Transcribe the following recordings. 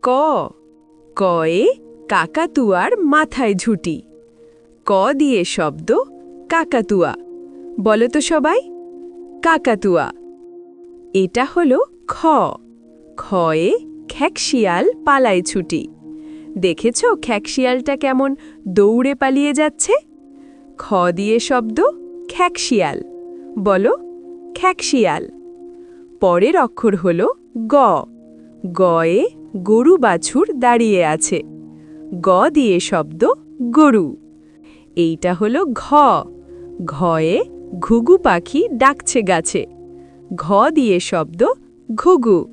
ক কয়ে কাকাতুয়ার মাথায় ঝুঁটি। ক দিয়ে শব্দ কাকাতুয়া। বলো তো সবাই, কাকাতুয়া। এটা হলো খ। খয়ে খ্যাকশিয়াল পালায় ছুটি। দেখেছ খ্যাকশিয়ালটা কেমন দৌড়ে পালিয়ে যাচ্ছে? খ দিয়ে শব্দ খ্যাকশিয়াল। বলো, খ্যাকশিয়াল। পরের অক্ষর হলো গ। গয়ে গরু বাছুর দাঁড়িয়ে আছে। গ দিয়ে শব্দ গরু। এইটা হলো ঘ। ঘয়ে ঘুঘু পাখি ডাকছে গাছে। ঘ দিয়ে শব্দ ঘুঘু।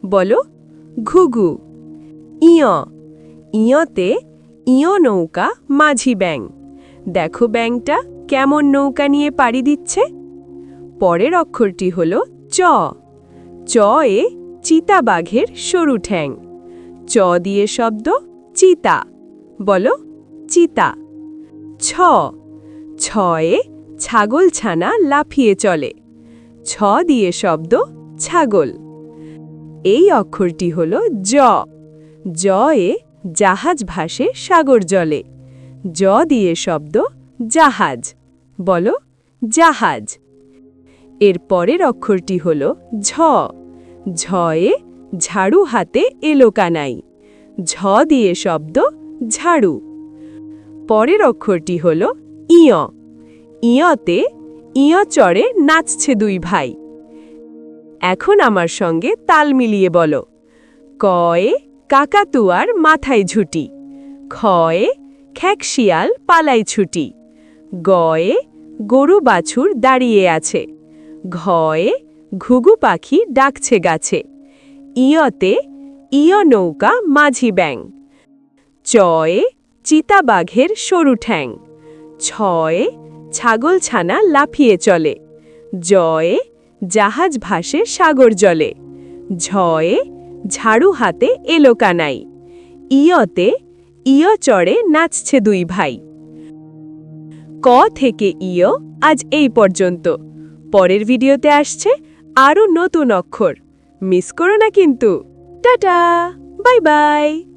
বলো, ঘুঘু। ইয়। ইয়তে ইয় নৌকা মাঝি ব্যাঙ। দেখো ব্যাঙটা কেমন নৌকা নিয়ে পাড়ি দিচ্ছে। পরের অক্ষরটি হল চ। চয়ে চিতাবাঘের সরু ঠ্যাং। চ দিয়ে শব্দ চিতা। বলো, চিতা। ছ। ছয়ে ছাগলছানা লাফিয়ে চলে। ছ দিয়ে শব্দ ছাগল। এই অক্ষরটি হল জ। জয়ে জাহাজ ভাসে সাগর জলে। জ দিয়ে শব্দ জাহাজ। বলো, জাহাজ। এর পরের অক্ষরটি হল ঝ। ঝয়ে ঝাড়ু হাতে এলো কানাই। ঝ দিয়ে শব্দ ঝাড়ু। পরের অক্ষরটি হল ইয়। ইয়তে ইয় চড়ে নাচছে দুই ভাই। এখন আমার সঙ্গে তাল মিলিয়ে বলো। কয়ে কাকাতুয়ার মাথায় ঝুঁটি। খয়ে খ্যাকশিয়াল পালায় ছুটি। গয়ে গরু বাছুর দাঁড়িয়ে আছে। ঘয়ে ঘুঘু পাখি ডাকছে গাছে। ইয়তে ইয় নৌকা মাঝি ব্যাঙ। চয়ে চিতাবাঘের সরু ঠ্যাং। ছয়ে ছাগলছানা লাফিয়ে চলে। জয়ে জাহাজ ভাসে সাগর জলে। ঝয়ে ঝাড়ু হাতে এলো কানাই। ইয়তে ইয় চড়ে নাচছে দুই ভাই। ক থেকে ইয় আজ এই পর্যন্ত। পরের ভিডিওতে আসছে আরও নতুন অক্ষর। মিস করো না কিন্তু। Tata, bye bye.